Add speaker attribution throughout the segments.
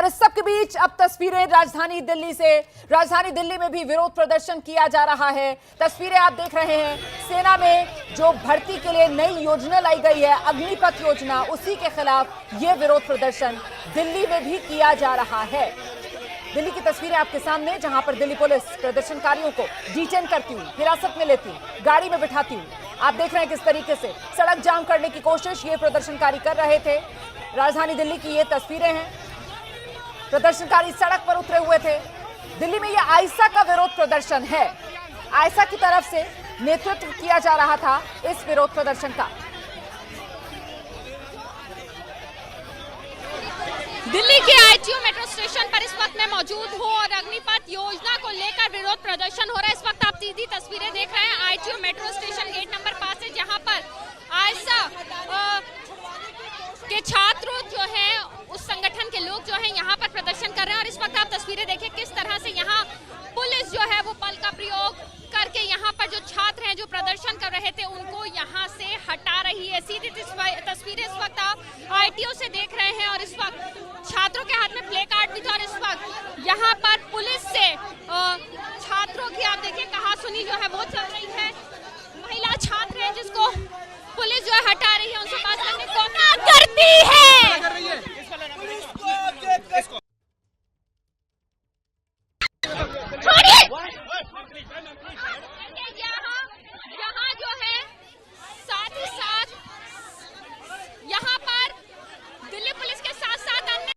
Speaker 1: और इस सब के बीच अब तस्वीरें राजधानी दिल्ली से। राजधानी दिल्ली में भी विरोध प्रदर्शन किया जा रहा है। तस्वीरें आप देख रहे हैं, सेना में जो भर्ती के लिए नई योजना लाई गई है, अग्निपथ योजना, उसी के खिलाफ यह विरोध प्रदर्शन दिल्ली में भी किया जा रहा है। दिल्ली की तस्वीरें आपके सामने, जहां पर दिल्ली पुलिस प्रदर्शनकारियों को डिटेन करती हुई, हिरासत में लेती हुई, गाड़ी में बिठाती हुई आप देख रहे हैं किस तरीके से सड़क जाम करने की कोशिश ये प्रदर्शनकारी कर रहे थे। राजधानी दिल्ली की ये तस्वीरें हैं, प्रदर्शनकारी सड़क पर उतरे हुए थे। दिल्ली में ये आयशा का विरोध प्रदर्शन है। आयशा की तरफ से नेतृत्व किया जा रहा था इस विरोध प्रदर्शन का।
Speaker 2: दिल्ली के आईटीओ मेट्रो स्टेशन पर इस वक्त मैं मौजूद हूँ और अग्निपथ योजना को लेकर विरोध प्रदर्शन हो रहा है। इस वक्त आप सीधी तस्वीरें देख रहे हैं ITO metro station gate number 5 से, जहाँ पर आयशा के छात्र जो हैं, उस संगठन के लोग जो हैं यहाँ पर प्रदर्शन कर रहे हैं। और इस वक्त आप तस्वीरें देखिए किस तरह से यहाँ पुलिस जो है वो बल का प्रयोग करके यहाँ पर जो छात्र हैं जो प्रदर्शन कर रहे थे उनको यहाँ से हटा रही है। सीधी तस्वीरें इस वक्त आप आईटीओ से देख रहे हैं और इस वक्त छात्रों के हाथ में प्ले कार्ड भी था और इस वक्त यहाँ पर पुलिस से छात्रों की आप देखिए कहासुनी जो है वो चल रही है। महिला छात्र है जिसको पुलिस जो है हटा रही है, उनसे बात करने को मना करती है। यहाँ जो है साथ ही साथ यहाँ पर दिल्ली पुलिस के साथ साथ अन्य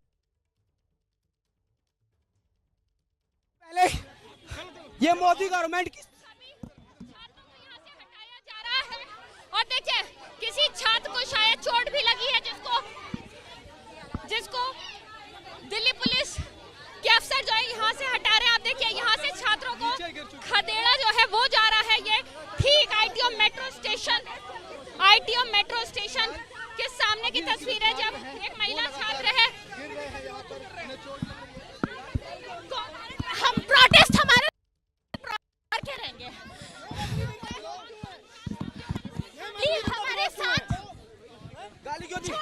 Speaker 3: पहले ये मोदी गवर्नमेंट की
Speaker 2: हटाया जा रहा है और देखिए किसी छात्र को शायद चोट भी लगी है जिसको दिल्ली पुलिस के अफसर जो है यहाँ से हटा रहे हैं। आप देखिए यहाँ से छात्रों को खदेड़ा जो है वो जा रहा है। ये ठीक आईटीओ मेट्रो स्टेशन के सामने की तस्वीर है जब एक महिला छात्र है। हम प्रोटेस्ट हमारे करेंगे, प्लीज हमारे साथ
Speaker 3: गाली क्यों दी?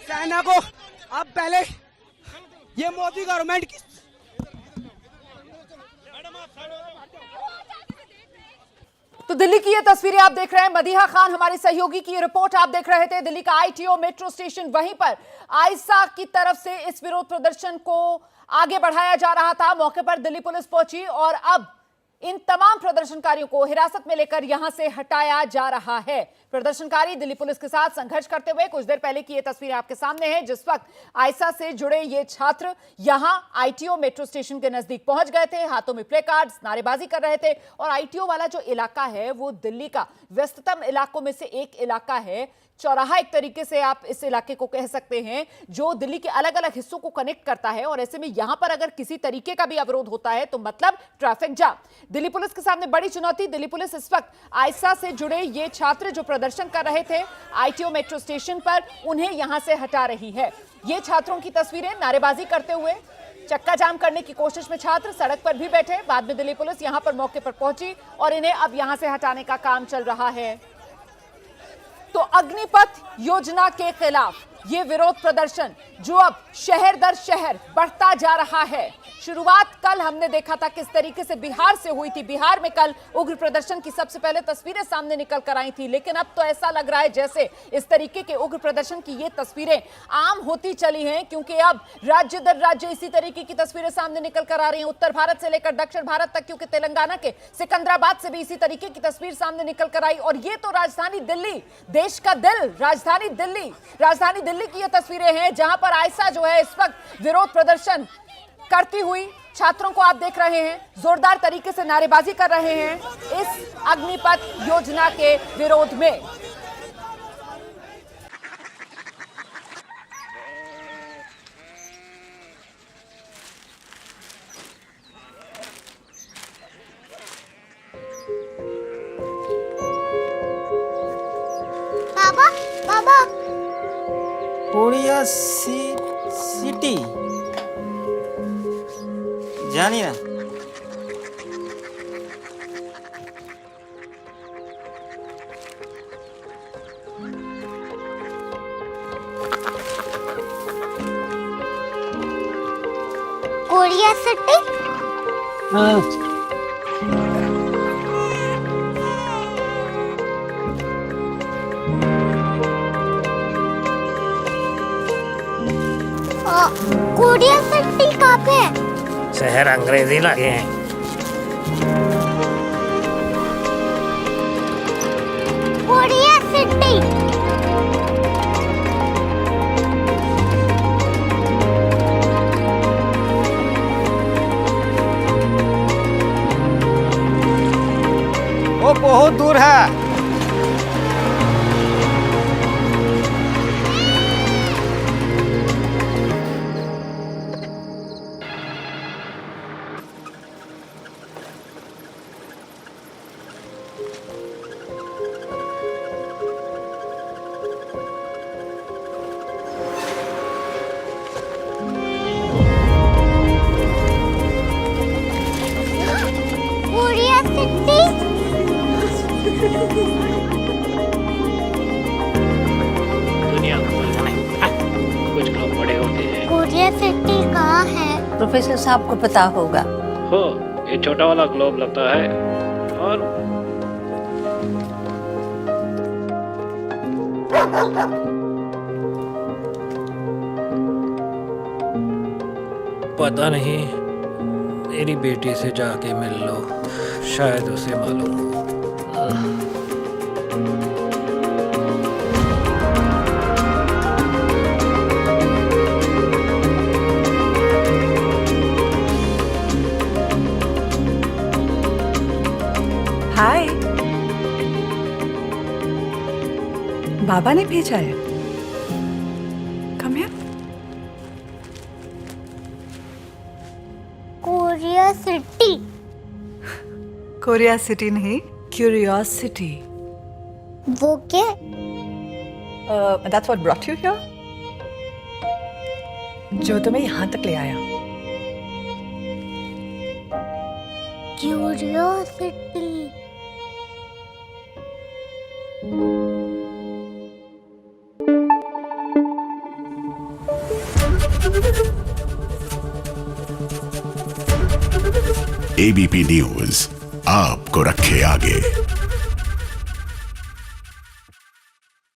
Speaker 3: सेना को अब पहले ये मोदी गवर्नमेंट की
Speaker 1: तो दिल्ली की ये तस्वीरें आप देख रहे हैं, मदीहा खान हमारी सहयोगी की रिपोर्ट आप देख रहे थे। दिल्ली का आईटीओ मेट्रो स्टेशन, वहीं पर आयशा की तरफ से इस विरोध प्रदर्शन को आगे बढ़ाया जा रहा था। मौके पर दिल्ली पुलिस पहुंची और अब इन तमाम प्रदर्शनकारियों को हिरासत में लेकर यहां से हटाया जा रहा है। प्रदर्शनकारी दिल्ली पुलिस के साथ संघर्ष करते हुए, कुछ देर पहले की ये तस्वीरें आपके सामने हैं जिस वक्त आयशा से जुड़े ये छात्र यहां आईटीओ मेट्रो स्टेशन के नजदीक पहुंच गए थे, हाथों में प्ले कार्ड्स, नारेबाजी कर रहे थे। और आईटीओ वाला जो इलाका है वो दिल्ली का व्यस्ततम इलाकों में से एक इलाका है। चौराहा एक तरीके से आप इस इलाके को कह सकते हैं जो दिल्ली के अलग अलग हिस्सों को कनेक्ट करता है। और ऐसे में यहां पर अगर किसी तरीके का भी अवरोध होता है तो मतलब ट्रैफिक जाम। दिल्ली पुलिस के सामने बड़ी चुनौती। दिल्ली पुलिस इस वक्त आयशा से जुड़े ये छात्र जो प्रदर्शन कर रहे थे आईटीओ मेट्रो स्टेशन पर, उन्हें यहां से हटा रही है। ये छात्रों की तस्वीरें, नारेबाजी करते हुए, चक्का जाम करने की कोशिश में छात्र सड़क पर भी बैठे। बाद में दिल्ली पुलिस यहां पर मौके पर पहुंची और इन्हें अब यहां से हटाने का काम चल रहा है। तो अग्निपथ योजना के खिलाफ ये विरोध प्रदर्शन जो अब शहर दर शहर बढ़ता जा रहा है। शुरुआत कल हमने देखा था किस तरीके से बिहार से हुई थी। बिहार में कल उग्र प्रदर्शन की सबसे पहले तस्वीरें सामने निकल कर आई थी, लेकिन अब तो ऐसा लग रहा है जैसे इस तरीके के उग्र प्रदर्शन की ये तस्वीरें आम होती चली हैं, क्योंकि अब राज्य दर राज्य इसी तरीके की तस्वीरें सामने निकल कर आ रही हैं। उत्तर भारत से लेकर दक्षिण भारत तक, क्योंकि तेलंगाना के सिकंदराबाद से भी इसी तरीके की तस्वीर सामने निकल कर आई। और ये तो राजधानी दिल्ली, देश का दिल, राजधानी दिल्ली की ये तस्वीरें हैं जहां पर आयशा जो है इस वक्त विरोध प्रदर्शन करती हुई छात्रों को आप देख रहे हैं जोरदार तरीके से नारेबाजी कर रहे हैं इस अग्निपथ योजना के विरोध में।
Speaker 4: बाबा बाबा
Speaker 5: कोरिया सिटी জানি না
Speaker 4: क्यूरियोसिटी क्यूरियोसिटी कहाँ पे है?
Speaker 5: शहर अंग्रेजी लगे हैं।
Speaker 4: क्यूरियोसिटी
Speaker 3: वो बहुत दूर है।
Speaker 4: क्यूरियोसिटी
Speaker 5: दुनिया को कुछ लोग बड़े होते हैं।
Speaker 4: क्यूरियोसिटी कहाँ है?
Speaker 6: प्रोफेसर साहब को पता होगा।
Speaker 5: हो, ये छोटा वाला ग्लोब लगता है और पता नहीं, मेरी बेटी से जाके मिल लो, शायद उसे मालूम हो।
Speaker 7: हाय, बाबा ने भेजा है। Come here.
Speaker 4: Curiosity
Speaker 7: Korea city नहीं, क्यूरियोसिटी।
Speaker 4: वो क्या?
Speaker 7: That's what brought you here? जो तुम्हें यहाँ तक ले आया।
Speaker 4: क्यूरियोसिटी
Speaker 8: एबीपी न्यूज आपको रखे आगे।